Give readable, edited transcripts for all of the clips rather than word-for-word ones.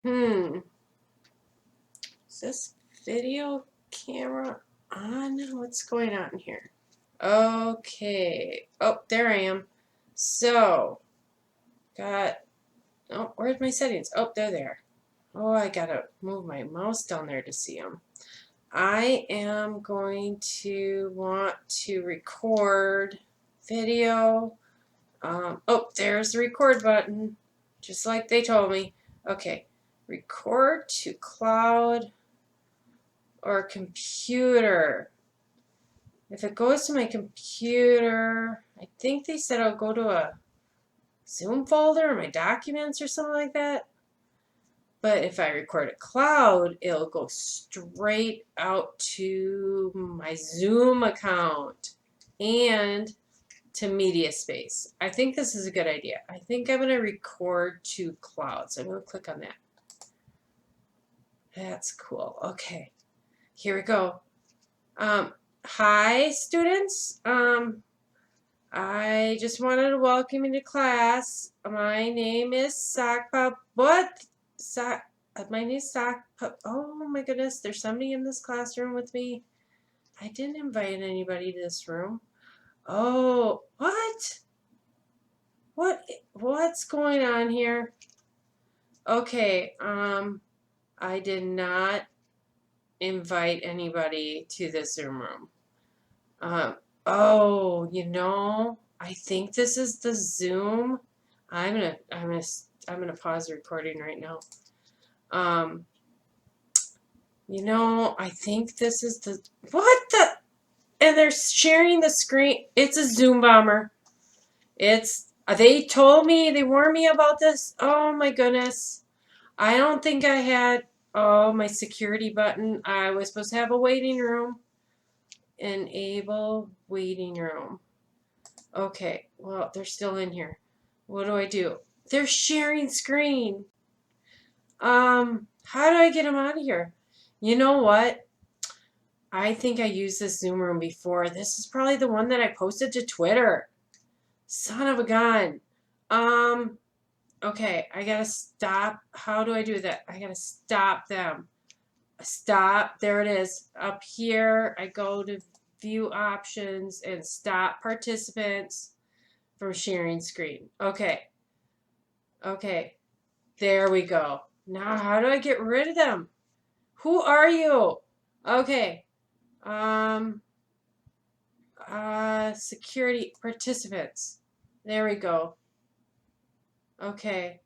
Is this video camera on? What's going on here? Okay. Oh, there I am. So, oh, where's my settings? Oh, they're there. Oh, I gotta move my mouse down there to see them. I am going to want to record video. Oh, there's the record button, just like they told me. Okay, record to cloud or computer. If it goes to my computer, I think they said I'll go to a Zoom folder or my documents or something like that. But if I record a cloud, it'll go straight out to my Zoom account and to media space. I think this is a good idea. I think I'm going to record to cloud. So I'm going to click on that. That's cool. Okay, here we go. Hi, students. I just wanted to welcome you to class. My name is Sakpa. My name is Sakpa. Oh my goodness, there's somebody in this classroom with me. I didn't invite anybody to this room. Oh, what? What's going on here? Okay, I did not invite anybody to this Zoom room. Oh, I think this is the Zoom. I'm gonna pause the recording right now. I think this is the and they're sharing the screen. It's a Zoom bomber. They told me, they warned me about this. Oh my goodness. I don't think I had my security button. I was supposed to have a waiting room. Enable waiting room. Okay, well, they're still in here. What do I do? They're sharing screen. How do I get them out of here? You know what? I think I used this Zoom room before. This is probably the one that I posted to Twitter. Son of a gun. Okay, I gotta stop. How do I do that? I gotta stop them. Stop. There it is. Up here, I go to view options and stop participants from sharing screen. Okay. Okay. There we go. Now, how do I get rid of them? Who are you? Okay. Security participants. There we go. Okay.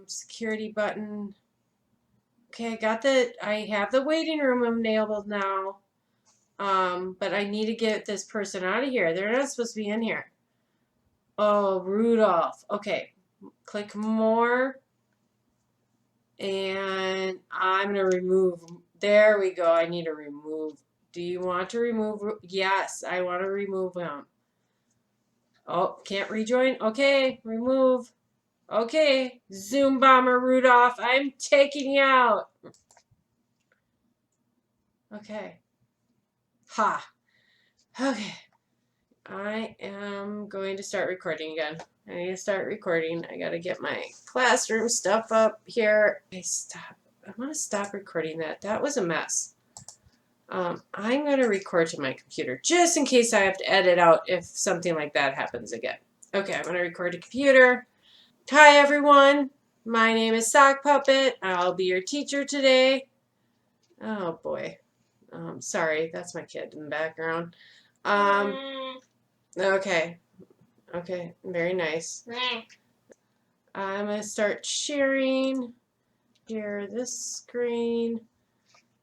Security button. Okay, I have the waiting room enabled now. But I need to get this person out of here. They're not supposed to be in here. Oh, Rudolph. Okay, click more. And I'm going to remove. There we go. I need to remove. Do you want to remove? Yes, I want to remove him. Oh, can't rejoin? Okay, remove. Okay, Zoom bomber Rudolph, I'm taking you out. Okay. Ha. Okay. I am going to start recording again. I need to start recording. I got to get my classroom stuff up here. I want to stop recording that. That was a mess. I'm going to record to my computer just in case I have to edit out if something like that happens again. Okay, I'm going to record to computer. Hi, everyone. My name is Sock Puppet. I'll be your teacher today. Oh, boy. Sorry, that's my kid in the background. Okay. Okay, very nice. I'm going to start sharing. Share this screen.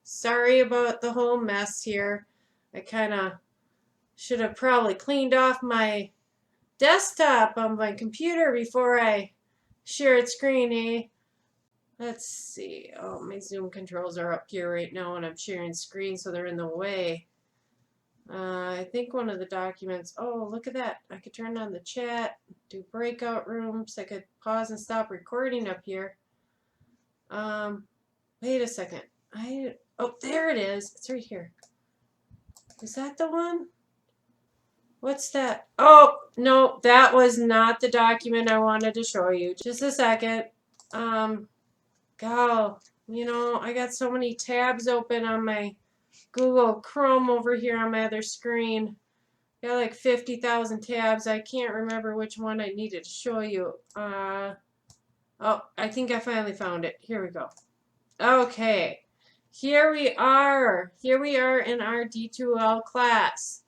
Sorry about the whole mess here. I kind of should have probably cleaned off my desktop on my computer before I shared screen, eh? Let's see. Oh, my Zoom controls are up here right now and I'm sharing screen, so they're in the way. I think one of the documents, oh, look at that. I could turn on the chat, do breakout rooms. I could pause and stop recording up here. Wait a second. Oh, there it is. It's right here. Is that the one? What's that? Oh, no, that was not the document I wanted to show you. Just a second. go. You know, I got so many tabs open on my Google Chrome over here on my other screen. Got like 50,000 tabs. I can't remember which one I needed to show you. Oh, I think I finally found it. Here we go. Okay. Here we are. Here we are in our D2L class.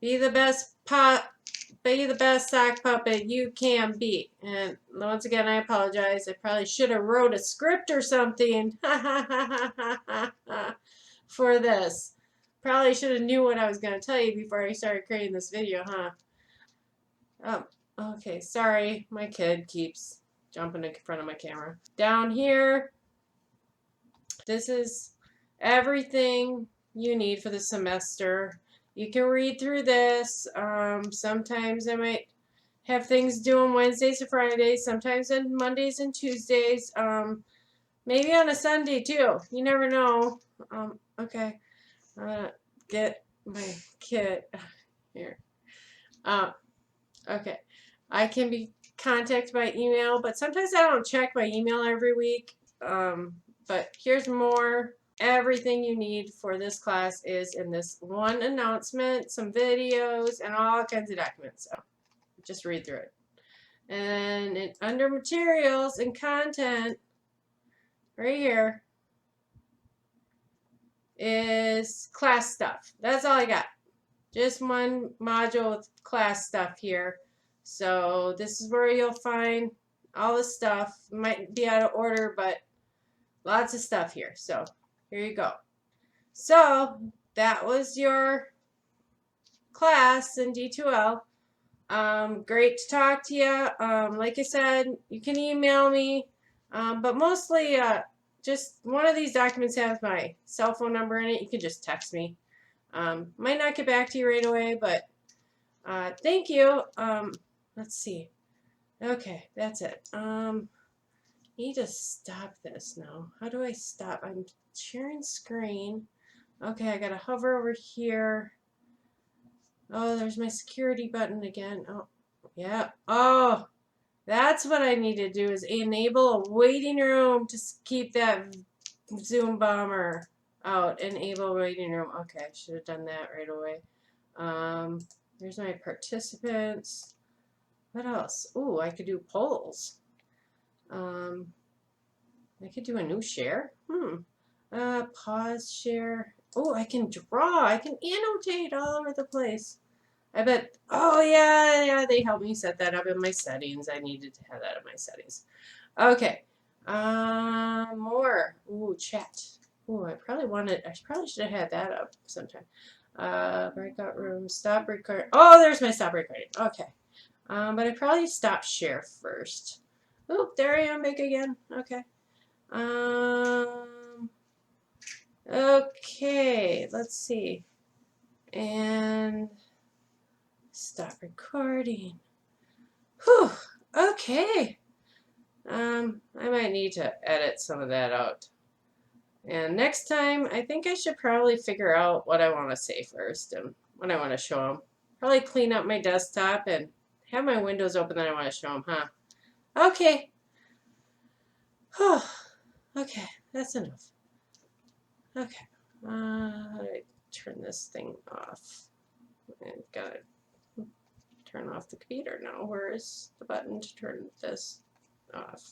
Be the best sock puppet you can be. And once again, I apologize. I probably should have wrote a script or something for this. Probably should have knew what I was going to tell you before I started creating this video, huh? Oh, okay. Sorry. My kid keeps jumping in front of my camera. Down here, this is everything you need for the semester. You can read through this. Sometimes I might have things due on Wednesdays and Fridays, sometimes on Mondays and Tuesdays, maybe on a Sunday too. You never know. Okay, get my kid here. Okay, I can be contacted by email, but sometimes I don't check my email every week. But here's more. Everything you need for this class is in this one announcement, some videos, and all kinds of documents. So just read through it. And under materials and content, right here, is class stuff. That's all I got. Just one module with class stuff here. So this is where you'll find all the stuff. Might be out of order, but lots of stuff here. So here you go. So that was your class in D2L. Great to talk to you. Like I said, you can email me, but mostly just one of these documents has my cell phone number in it. You can just text me. Might not get back to you right away, but thank you. Let's see. Okay, that's it. Need to stop this now. How do I stop? I'm sharing screen. Okay, I gotta hover over here. Oh, there's my security button again. Oh, yeah. Oh, that's what I need to do is enable a waiting room to keep that Zoom bomber out. Enable waiting room. Okay, I should have done that right away. There's my participants. What else? Ooh, I could do polls. I could do a new share. Pause share. Oh, I can draw. I can annotate all over the place. I bet. Oh yeah, they helped me set that up in my settings. I needed to have that in my settings. Okay. More. Ooh, chat. Ooh, I probably should have had that up sometime. Breakout room. Stop recording. Oh, there's my stop recording. Okay. But I probably stop share first. Oop, there I am back again. Okay. Okay, let's see. And stop recording. Whew, okay. I might need to edit some of that out. And next time, I think I should probably figure out what I want to say first and what I want to show them. Probably clean up my desktop and have my windows open that I want to show them, huh? Okay. Whew. Okay, that's enough. Okay. How do I turn this thing off? I've got to turn off the computer now. Where is the button to turn this off?